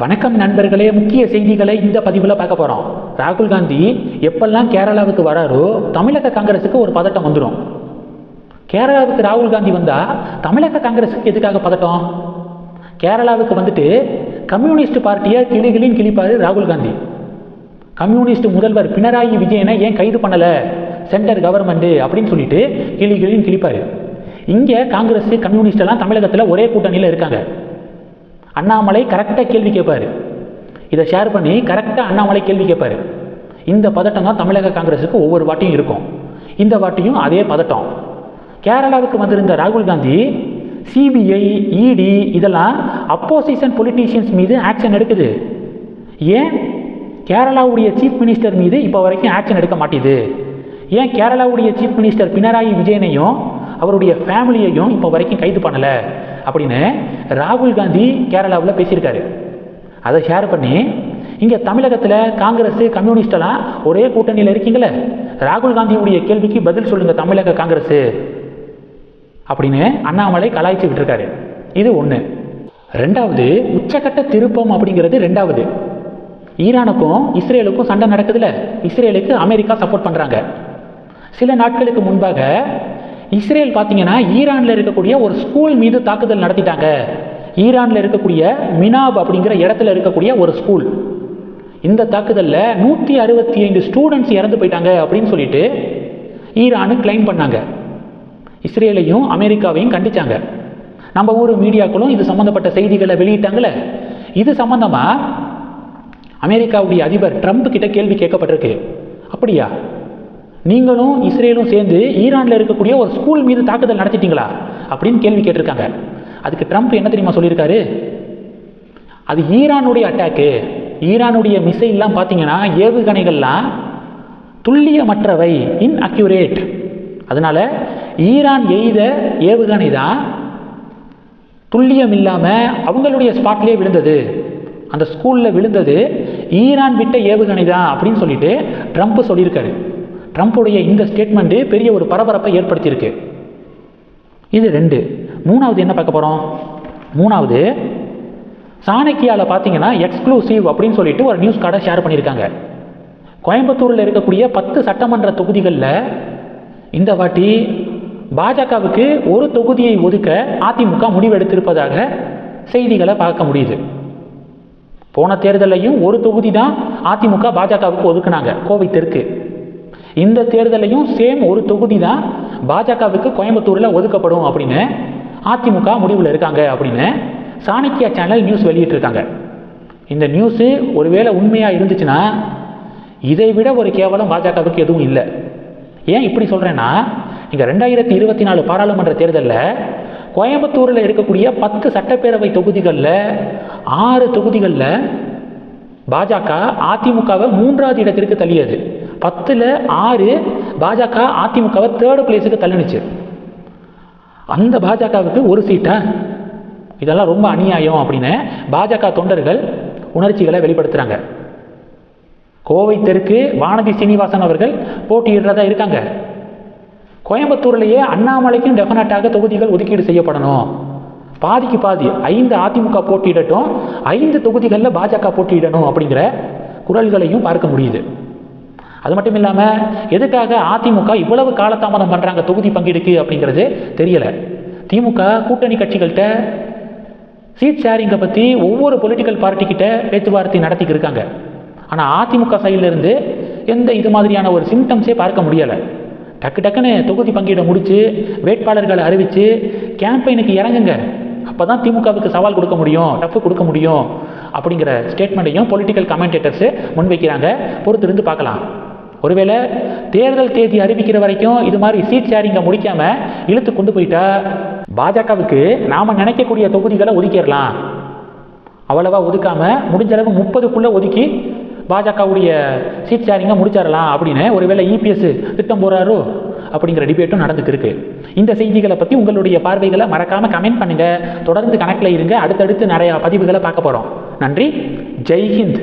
வணக்கம் நண்பர்களே, முக்கிய செய்திகளை இந்த பதிவில் பார்க்க போகிறோம். ராகுல் காந்தி எப்பெல்லாம் கேரளாவுக்கு வராரோ தமிழக காங்கிரஸுக்கு ஒரு பதட்டம் வந்துடும். கேரளாவுக்கு ராகுல் காந்தி வந்தால் தமிழக காங்கிரஸுக்கு எதுக்காக பதட்டம்? கேரளாவுக்கு வந்துட்டு கம்யூனிஸ்ட் பார்ட்டியை கிளிகளின் கிழிப்பார் ராகுல் காந்தி. கம்யூனிஸ்ட் முதல்வர் பினராயி விஜயனை ஏன் கைது பண்ணலை சென்டர் கவர்மெண்ட்டு அப்படின்னு சொல்லிட்டு கிளிகளின் கிழிப்பார். இங்கே காங்கிரஸ் கம்யூனிஸ்ட் எல்லாம் தமிழகத்தில் ஒரே கூட்டணியில் இருக்காங்க. அண்ணாமலை கரெக்டாக கேள்வி கேட்பார். இதை ஷேர் பண்ணி கரெக்டாக அண்ணாமலை கேள்வி கேட்பார். இந்த பதட்டம் தான் தமிழக காங்கிரஸுக்கு ஒவ்வொரு வாட்டியும் இருக்கும். இந்த வாட்டியும் அதே பதட்டம். கேரளாவுக்கு வந்திருந்த ராகுல் காந்தி சிபிஐ, இடி இதெல்லாம் அப்போசிஷன் பொலிட்டீஷியன்ஸ் மீது ஆக்ஷன் எடுக்குது. ஏன் கேரளாவுடைய சீஃப் மினிஸ்டர் மீது இப்போ வரைக்கும் ஆக்ஷன் எடுக்க மாட்டேது? ஏன் கேரளாவுடைய சீஃப் மினிஸ்டர் பினராயி விஜயனையும் அவருடைய ஃபேமிலியையும் இப்போ வரைக்கும் கைது பண்ணலை அப்படின்னு ராகுல் காந்தி கேரளாவில் பேசியிருக்காரு. அதை ஷேர் பண்ணி இங்கே தமிழகத்தில் காங்கிரஸ் கம்யூனிஸ்டெல்லாம் ஒரே கூட்டணியில் இருக்கீங்களே, ராகுல் காந்தியுடைய கேள்விக்கு பதில் சொல்லுங்கள் தமிழக காங்கிரஸ் அப்படின்னு அண்ணாமலை கலாய்ச்சி விட்டுருக்காரு. இது ஒன்று. ரெண்டாவது, உச்சக்கட்ட திருப்பம் அப்படிங்கிறது ரெண்டாவது. ஈரானுக்கும் இஸ்ரேலுக்கும் சண்டை நடக்குதுல்ல, இஸ்ரேலுக்கு அமெரிக்கா சப்போர்ட் பண்ணுறாங்க. சில நாட்களுக்கு முன்பாக இஸ்ரேல் பார்த்தீங்கன்னா ஈரானில் இருக்கக்கூடிய ஒரு ஸ்கூல் மீது தாக்குதல் நடத்திட்டாங்க. ஈரானில் இருக்கக்கூடிய மினாப் அப்படிங்கிற இடத்துல இருக்கக்கூடிய ஒரு ஸ்கூல். இந்த தாக்குதலில் 165 ஸ்டூடெண்ட்ஸ் இறந்து போயிட்டாங்க அப்படின்னு சொல்லிட்டு ஈரானு கிளைம் பண்ணாங்க. இஸ்ரேலையும் அமெரிக்காவையும் கண்டிச்சாங்க. நம்ம ஊர் மீடியாக்களும் இது சம்மந்தப்பட்ட செய்திகளை வெளியிட்டாங்களே. இது சம்மந்தமாக அமெரிக்காவுடைய அதிபர் ட்ரம்ப் கிட்ட கேள்வி கேட்கப்பட்டிருக்கு. அப்படியா, நீங்களும் இஸ்ரேலும் சேர்ந்து ஈரானில் இருக்கக்கூடிய ஒரு ஸ்கூல் மீது தாக்குதல் நடத்திட்டீங்களா அப்படின்னு கேள்வி கேட்டிருக்காங்க. அதுக்கு ட்ரம்ப் என்ன தெரியுமா சொல்லியிருக்காரு? அது ஈரானுடைய அட்டாக்கு. ஈரானுடைய மிசைல்லாம் பார்த்தீங்கன்னா ஏவுகணைகள்லாம் துல்லியமற்றவை, இன்அக்யூரேட். அதனால ஈரான் எய்த ஏவுகணை தான் துல்லியம் இல்லாமல் அவங்களுடைய ஸ்பாட்லேயே விழுந்தது, அந்த ஸ்கூலில் விழுந்தது ஈரான் விட்ட ஏவுகணை தான் அப்படின்னு சொல்லிட்டு ட்ரம்ப் சொல்லியிருக்காரு. ட்ரம்ப்புடைய இந்த ஸ்டேட்மெண்ட்டு பெரிய ஒரு பரபரப்பை ஏற்படுத்தியிருக்கு. இது ரெண்டு. மூணாவது என்ன பார்க்க போகிறோம்? மூணாவது, சாணக்கியாவில் பார்த்தீங்கன்னா எக்ஸ்க்ளூசிவ் அப்படின்னு சொல்லிட்டு ஒரு நியூஸ் கார்டை ஷேர் பண்ணியிருக்காங்க. கோயம்புத்தூரில் இருக்கக்கூடிய 10 சட்டமன்ற தொகுதிகளில் இந்த வாட்டி பாஜகவுக்கு ஒரு தொகுதியை ஒதுக்க அதிமுக முடிவெடுத்திருப்பதாக செய்திகளை பார்க்க முடியுது. போன தேர்தலையும் ஒரு தொகுதி தான் அதிமுக பாஜகவுக்கு ஒதுக்குனாங்க, கோவை தெற்கு. இந்த தேர்தலையும் சேம் ஒரு தொகுதி தான் பாஜகவுக்கு கோயம்புத்தூரில் ஒதுக்கப்படும் அப்படின்னு அதிமுக முடிவில் இருக்காங்க அப்படின்னு சாணக்கியா சேனல் நியூஸ் வெளியிட்டிருக்காங்க. இந்த நியூஸு ஒருவேளை உண்மையாக இருந்துச்சுன்னா இதை விட ஒரு கேவலம் பாஜகவுக்கு எதுவும் இல்லை. ஏன் இப்படி சொல்கிறேன்னா, இங்கே 2024 பாராளுமன்ற தேர்தலில் கோயம்புத்தூரில் இருக்கக்கூடிய 10 சட்டப்பேரவை தொகுதிகளில் 6 தொகுதிகளில் பாஜக அதிமுகவை 3வது இடத்திற்கு தள்ளியது. 10ல் 6 பாஜக அதிமுகவை 3rd பிளேஸுக்கு தள்ளினுச்சு. அந்த பாஜகவுக்கு ஒரு சீட்டா? இதெல்லாம் ரொம்ப அநியாயம் அப்படின்னு பாஜக தொண்டர்கள் உணர்ச்சிகளை வெளிப்படுத்துகிறாங்க. கோவை தெற்கு வானதி சீனிவாசன் அவர்கள் போட்டியிடுறதா இருக்காங்க. கோயம்புத்தூர்லேயே அண்ணாமலைக்கும் டெஃபினட்டாக தொகுதிகள் ஒதுக்கீடு செய்யப்படணும். பாதிக்கு பாதி 5 அதிமுக போட்டியிடட்டும், 5 தொகுதிகளில் பாஜக போட்டியிடணும் அப்படிங்கிற குரல்களையும் பார்க்க முடியுது. அது மட்டும் இல்லாமல் எதுக்காக அதிமுக இவ்வளவு காலதாமதம் பண்ணுறாங்க தொகுதி பங்கீடுக்கு அப்படிங்கிறது தெரியலை. திமுக கூட்டணி கட்சிகள்கிட்ட சீட் ஷேரிங்கை பற்றி ஒவ்வொரு பொலிட்டிக்கல் பார்ட்டிக்கிட்ட பேச்சுவார்த்தை நடத்திக்கிட்டு இருக்காங்க. ஆனால் அதிமுக சைட்லேருந்து எந்த இது மாதிரியான ஒரு சிம்டம்ஸே பார்க்க முடியலை. டக்கு டக்குன்னு தொகுதி பங்கீடை முடித்து வேட்பாளர்களை அறிவித்து கேம்பெயினுக்கு இறங்குங்க, அப்போ தான் திமுகவுக்கு சவால் கொடுக்க முடியும், டஃப் கொடுக்க முடியும் அப்படிங்கிற ஸ்டேட்மெண்ட்டையும் பொலிட்டிக்கல் கமெண்டேட்டர்ஸு முன்வைக்கிறாங்க. பொறுத்திருந்து பார்க்கலாம். ஒருவேளை தேர்தல் தேதி அறிவிக்கிற வரைக்கும் இது மாதிரி சீட் ஷேரிங்கை முடிக்காமல் இழுத்து கொண்டு போயிட்டா பாஜகவுக்கு நாம் நினைக்கக்கூடிய தொகுதிகளை ஒதுக்கிடலாம். அவ்வளவா ஒதுக்காமல் முடிஞ்ச அளவு 30க்குள்ளே ஒதுக்கி பாஜகவுடைய சீட் ஷேரிங்கை முடிச்சிடலாம் அப்படின்னு ஒருவேளை இபிஎஸ் திட்டம் போகிறாரோ அப்படிங்கிற டிபேட்டும் நடந்துக்கு இருக்கு. இந்த செய்திகளை பற்றி உங்களுடைய பார்வைகளை மறக்காமல் கமெண்ட் பண்ணுங்கள். தொடர்ந்து கணக்கில் இருங்க. அடுத்தடுத்து நிறையா பதிவுகளை பார்க்க போகிறோம். நன்றி. ஜெய் ஹிந்த்.